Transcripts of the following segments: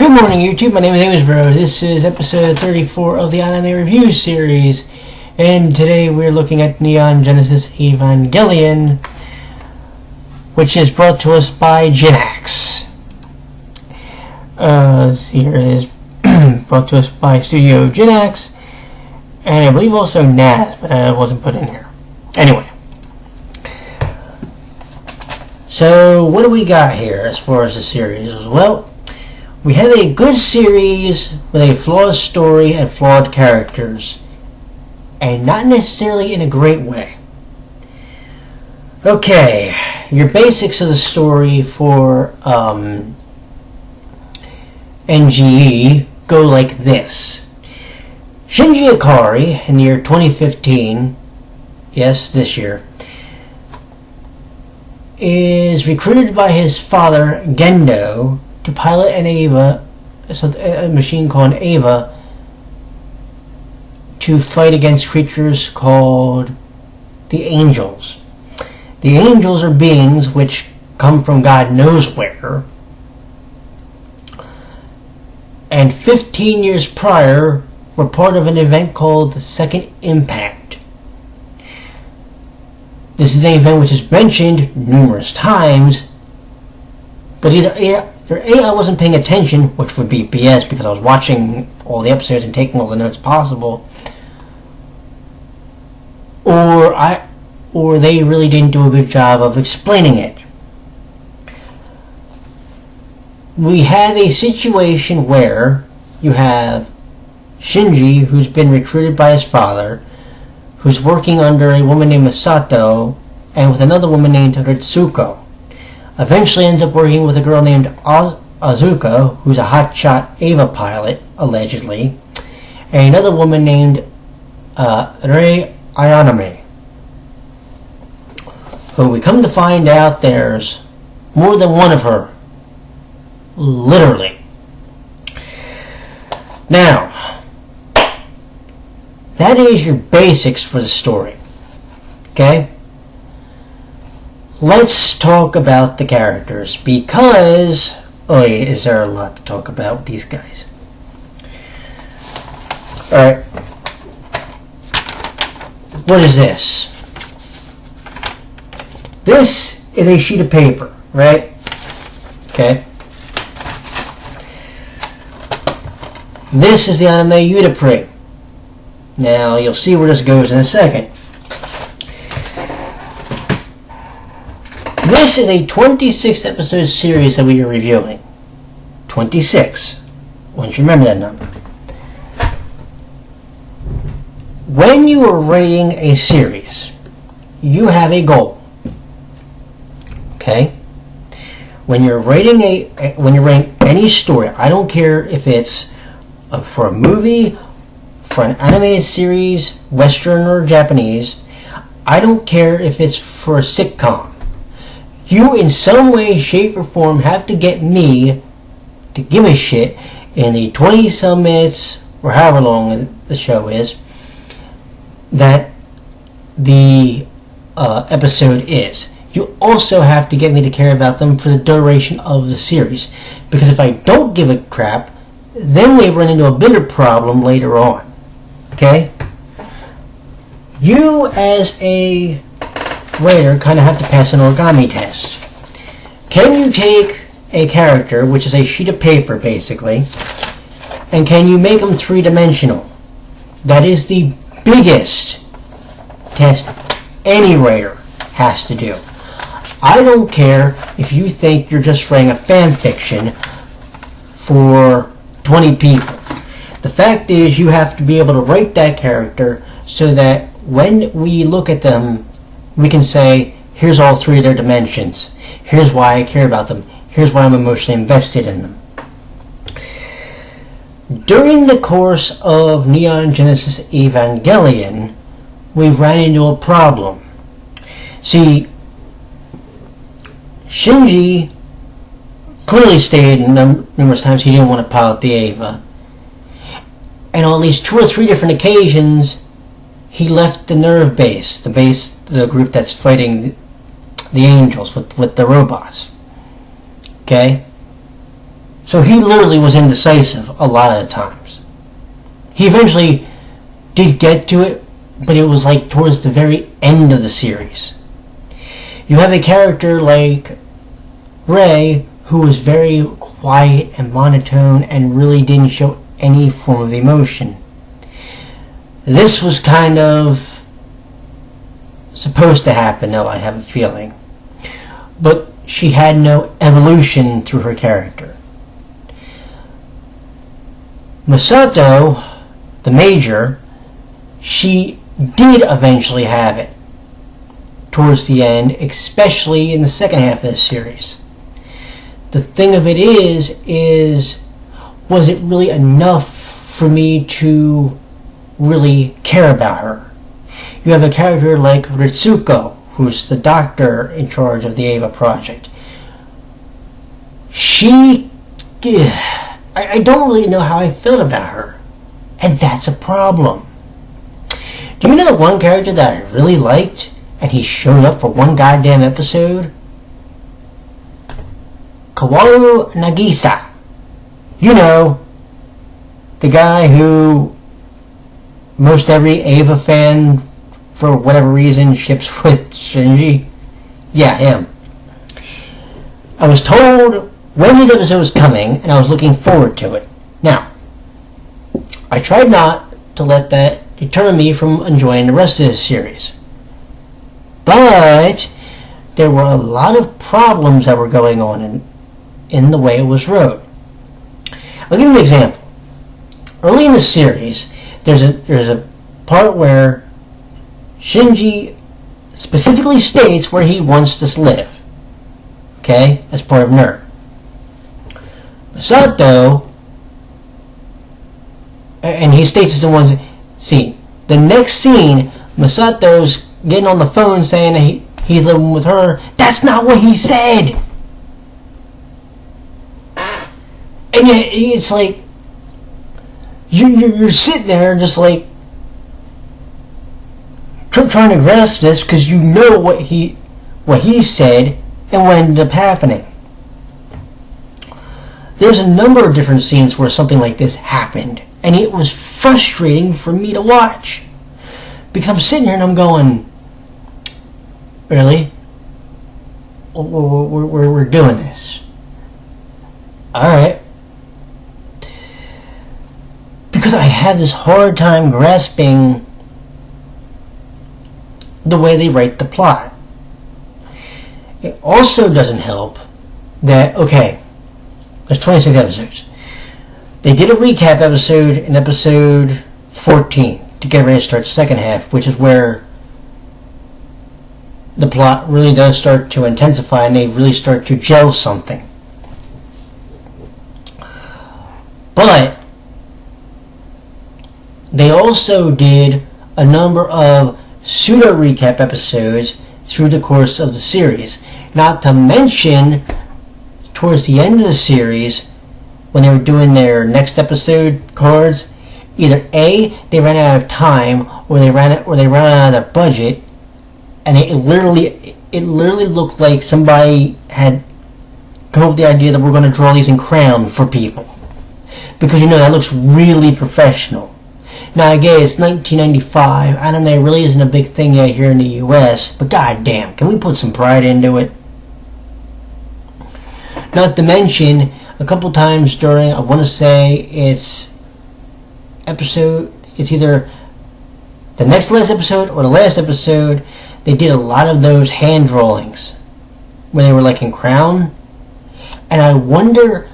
Good morning, YouTube. My name is Amisbro. This is episode 34 of the Anime Review series, and today we're looking at Neon Genesis Evangelion, which is brought to us by GINAX. Let's see, here it is. Brought to us by Studio GINAX, and I believe also NAS, but it wasn't put in here. Anyway. So, what do we got here as far as the series? Well, we have a good series with a flawed story and flawed characters, and not necessarily in a great way. Okay, your basics of the story for NGE go like this. Shinji Ikari, in the year 2015, yes, this year, is recruited by his father, Gendo, to pilot an Ava, a machine called Ava, to fight against creatures called the Angels. The Angels are beings which come from God knows where, and 15 years prior were part of an event called the Second Impact. This is an event which is mentioned numerous times, but either A, I wasn't paying attention, which would be BS because I was watching all the episodes and taking all the notes possible, or they really didn't do a good job of explaining it. We have a situation where you have Shinji, who's been recruited by his father, who's working under a woman named Masato and with another woman named Ritsuko. Eventually ends up working with a girl named Azuka, who's a hotshot Ava pilot, allegedly, and another woman named Rei Ayanami, who we come to find out there's more than one of her. Literally. Now, that is your basics for the story. Okay? Let's talk about the characters, because is there a lot to talk about with these guys? Alright. What is this? This is a sheet of paper, right? Okay. This is the anime Utapri. Now, you'll see where this goes in a second. This is a 26 episode series that we are reviewing. 26. Once you remember that number. When you are rating a series, you have a goal. Okay? When you're rating any story, I don't care if it's for a movie, for an animated series, Western or Japanese, I don't care if it's for a sitcom. You, in some way, shape, or form, have to get me to give a shit in the 20-some minutes, or however long the show is, that the episode is. You also have to get me to care about them for the duration of the series. Because if I don't give a crap, then we run into a bigger problem later on. Okay? You, as a writer, kind of have to pass an origami test. Can you take a character, which is a sheet of paper basically, and can you make them three-dimensional? That is the biggest test any writer has to do. I don't care if you think you're just writing a fan fiction for 20 people. The fact is, you have to be able to write that character so that when we look at them, we can say, here's all three of their dimensions. Here's why I care about them. Here's why I'm emotionally invested in them. During the course of Neon Genesis Evangelion, we ran into a problem. See, Shinji clearly stated numerous times he didn't want to pilot the Ava. And on at least 2 or 3 different occasions, he left the nerve base, the group that's fighting the Angels with the robots. Okay? So he literally was indecisive a lot of the times. He eventually did get to it, but it was like towards the very end of the series. You have a character like Ray, who was very quiet and monotone and really didn't show any form of emotion. This was kind of supposed to happen, though, I have a feeling. But she had no evolution through her character. Masato, the Major, she did eventually have it towards the end, especially in the second half of the series. The thing of it is was it really enough for me to really care about her? You have a character like Ritsuko, who's the doctor in charge of the Eva project. I don't really know how I felt about her, and that's a problem. Do you know the one character that I really liked, and he showed up for one goddamn episode? Kaworu Nagisa. You know, the guy who most every Eva fan, for whatever reason, ships with Shinji. Yeah, him. I was told when his episode was coming, and I was looking forward to it. Now, I tried not to let that deter me from enjoying the rest of this series. But there were a lot of problems that were going on in the way it was wrote. I'll give you an example. Early in the series, there's a part where Shinji specifically states where he wants to live. Okay? As part of NERD. Masato, and he states this in one scene. The next scene, Masato's getting on the phone saying that he's living with her. That's not what he said! And yet, it's like, you're sitting there just like, trying to grasp this because you know what he said and what ended up happening. There's a number of different scenes where something like this happened, and it was frustrating for me to watch. Because I'm sitting here and I'm going, really? We're doing this. Alright. Because I had this hard time grasping the way they write the plot. It also doesn't help that, okay, there's 26 episodes. They did a recap episode in episode 14 to get ready to start the second half, which is where the plot really does start to intensify and they really start to gel something. But they also did a number of pseudo recap episodes through the course of the series. Not to mention, towards the end of the series, when they were doing their next episode cards, either A, they ran out of time, or they ran out of their budget, and it literally looked like somebody had come up with the idea that we're going to draw these in crayon for people, because you know that looks really professional. Now again, it's 1995. Anime really isn't a big thing yet here in the U.S., but goddamn, can we put some pride into it? Not to mention, a couple times during, I want to say it's either the next last episode or the last episode, they did a lot of those hand drawings when they were like in crayon. And I wonder,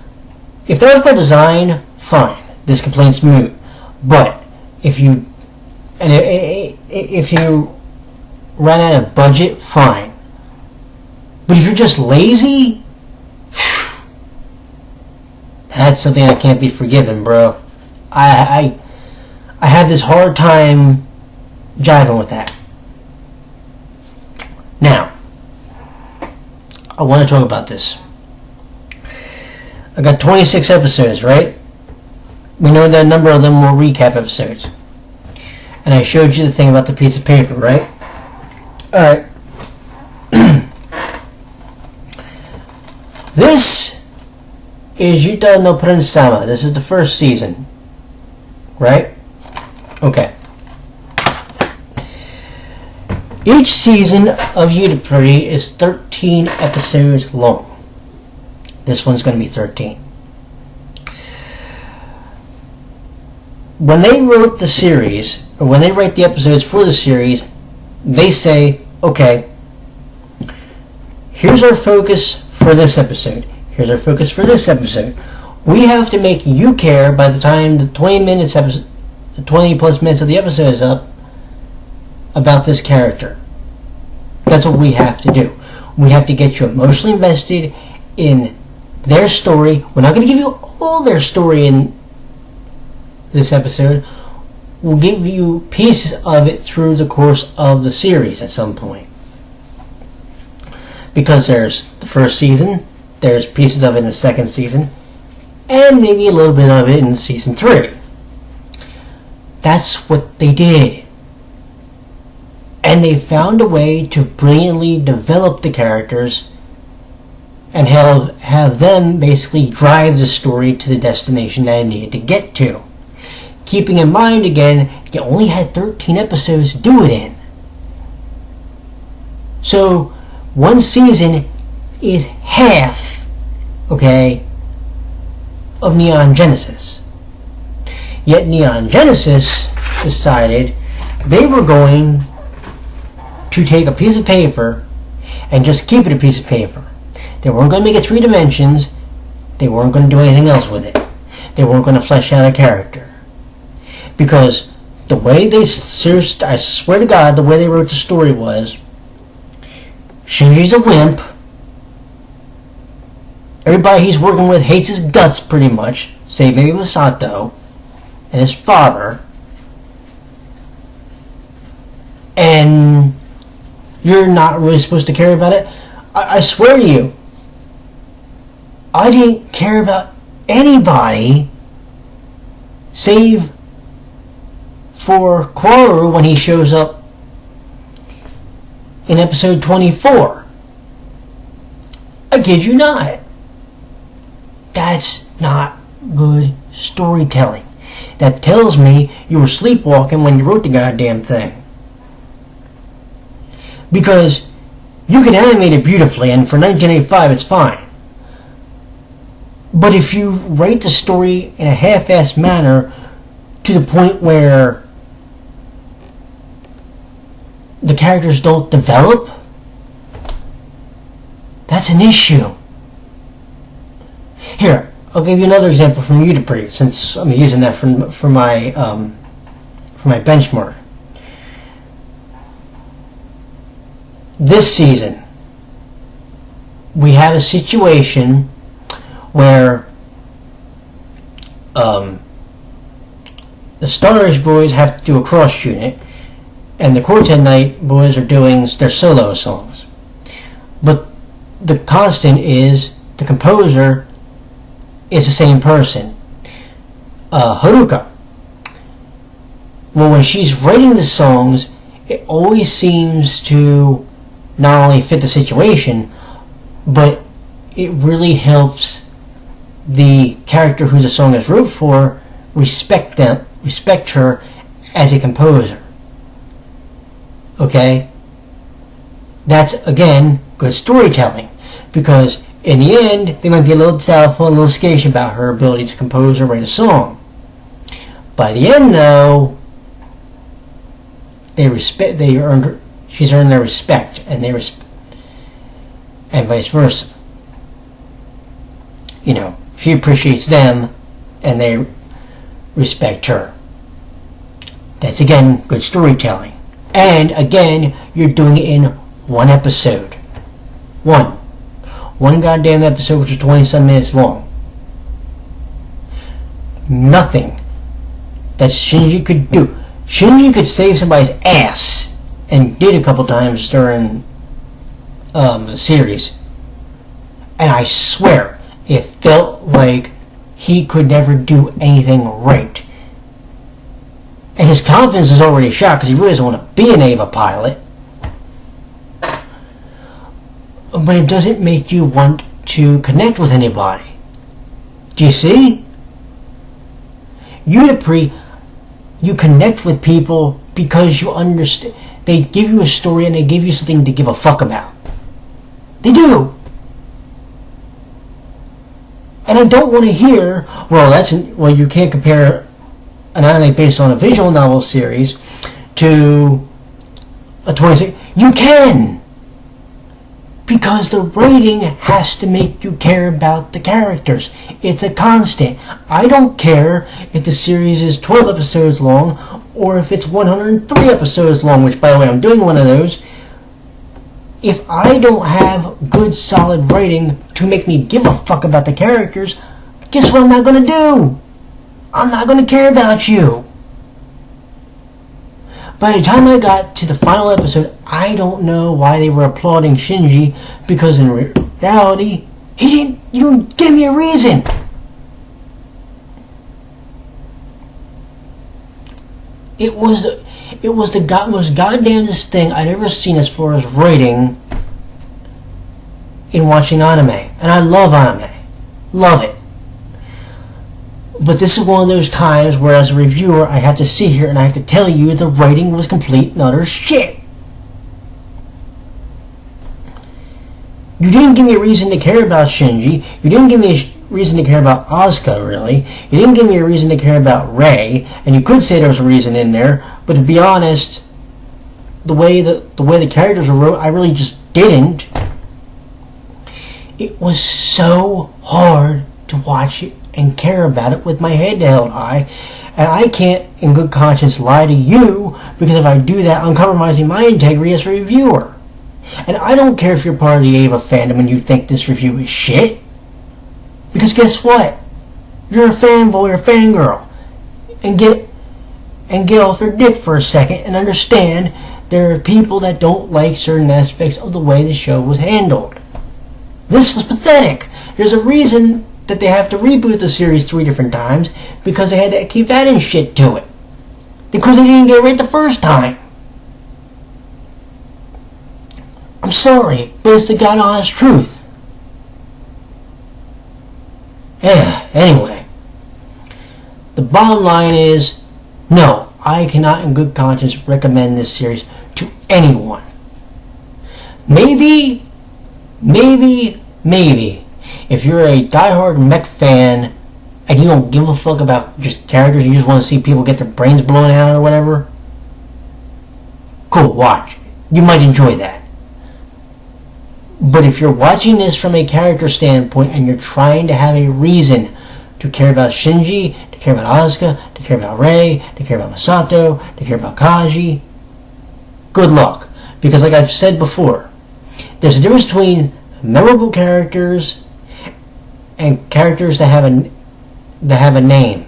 if that was by design, fine, this complaint's moot. But if you run out of budget, fine. But if you're just lazy, that's something that can't be forgiven, bro. I have this hard time jiving with that. Now, I want to talk about this. I got 26 episodes, right? We know that a number of them were recap episodes. And I showed you the thing about the piece of paper, right? Alright. is Yuta no Prince-sama. This is the first season. Right? Okay. Each season of Yutapuri is 13 episodes long. This one's going to be 13. When they wrote the series, or when they write the episodes for the series, they say, okay, here's our focus for this episode. Here's our focus for this episode. We have to make you care by the time the 20 plus minutes of the episode is up about this character. That's what we have to do. We have to get you emotionally invested in their story. We're not going to give you all their story in this episode. We'll give you pieces of it through the course of the series at some point. Because there's the first season, there's pieces of it in the second season, and maybe a little bit of it in season 3. That's what they did. And they found a way to brilliantly develop the characters and have them basically drive the story to the destination that it needed to get to. Keeping in mind, again, you only had 13 episodes to do it in. So, one season is half, okay, of Neon Genesis. Yet Neon Genesis decided they were going to take a piece of paper and just keep it a piece of paper. They weren't going to make it 3 dimensions. They weren't going to do anything else with it. They weren't going to flesh out a character. Because the way they, I swear to God, the way they wrote the story was, Shinji's a wimp. Everybody he's working with hates his guts pretty much, save maybe Masato and his father. And you're not really supposed to care about it. I swear to you, I didn't care about anybody save for Kwaru when he shows up in episode 24. I kid you not. That's not good storytelling. That tells me you were sleepwalking when you wrote the goddamn thing. Because you can animate it beautifully, and for 1985 it's fine. But if you write the story in a half-assed manner to the point where the characters don't develop, that's an issue. Here, I'll give you another example from Yutapuri, since I'm using that for my benchmark. This season, we have a situation where the Star Age boys have to do a cross unit, and the Quartet Night boys are doing their solo songs. But the constant is the composer is the same person, Haruka. Well, when she's writing the songs, it always seems to not only fit the situation, but it really helps the character who the song is wrote for respect her as a composer. Okay? That's, again, good storytelling. Because in the end, they might be a little doubtful, a little skittish about her ability to compose or write a song. By the end, though, she's earned their respect, and and vice versa. You know, she appreciates them, and they respect her. That's, again, good storytelling. And, again, you're doing it in one episode. One goddamn episode, which is 20-some minutes long. Nothing that Shinji could do. Shinji could save somebody's ass, and did a couple times during the series. And I swear, it felt like he could never do anything right. And his confidence is already shot because he really doesn't want to be an Eva pilot. But it doesn't make you want to connect with anybody. Do you see? You connect with people because you understand. They give you a story and they give you something to give a fuck about. They do. And I don't want to hear, well, you can't compare an anime based on a visual novel series to a 26. You can! Because the writing has to make you care about the characters. It's a constant. I don't care if the series is 12 episodes long or if it's 103 episodes long, which, by the way, I'm doing one of those. If I don't have good, solid writing to make me give a fuck about the characters, guess what I'm not going to do? I'm not going to care about you. By the time I got to the final episode, I don't know why they were applauding Shinji, because in reality, you didn't give me a reason. It was the most goddamnedest thing I'd ever seen as far as writing in watching anime. And I love anime. Love it. But this is one of those times where, as a reviewer, I have to sit here and I have to tell you the writing was complete and utter shit. You didn't give me a reason to care about Shinji. You didn't give me a reason to care about Asuka, really. You didn't give me a reason to care about Rei. And you could say there was a reason in there, but to be honest, the way the characters were wrote, I really just didn't. It was so hard to watch it and care about it with my head held high, and I can't in good conscience lie to you, because if I do that, I'm compromising my integrity as a reviewer. And I don't care if you're part of the Ava fandom and you think this review is shit, because guess what? You're a fanboy or fangirl, and get off your dick for a second and understand there are people that don't like certain aspects of the way the show was handled. This was pathetic. There's a reason that they have to reboot the series 3 different times, because they had to keep adding shit to it. Because they didn't get it right the first time. I'm sorry, but it's the God honest truth. Yeah, anyway. The bottom line is, no, I cannot in good conscience recommend this series to anyone. Maybe, if you're a diehard mech fan and you don't give a fuck about just characters, you just want to see people get their brains blown out or whatever, cool, watch. You might enjoy that. But if you're watching this from a character standpoint and you're trying to have a reason to care about Shinji, to care about Asuka, to care about Rei, to care about Masato, to care about Kaji, good luck. Because like I've said before, there's a difference between memorable characters and characters that have a name.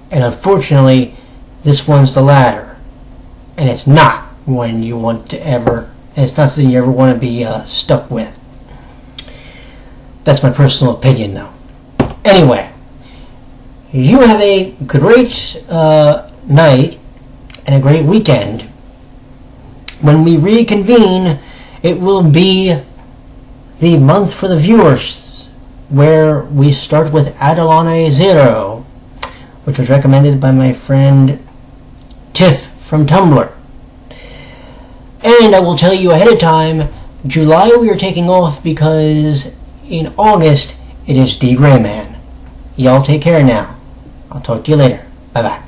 And unfortunately, this one's the latter. And it's not one you want to ever, and it's not something you ever want to be stuck with. That's my personal opinion, though. Anyway, you have a great night and a great weekend. When we reconvene, it will be the month for the viewers, where we start with Adelane Zero, which was recommended by my friend Tiff from Tumblr. And I will tell you ahead of time, July we are taking off because in August it is D. Gray Man. Y'all take care now. I'll talk to you later. Bye-bye.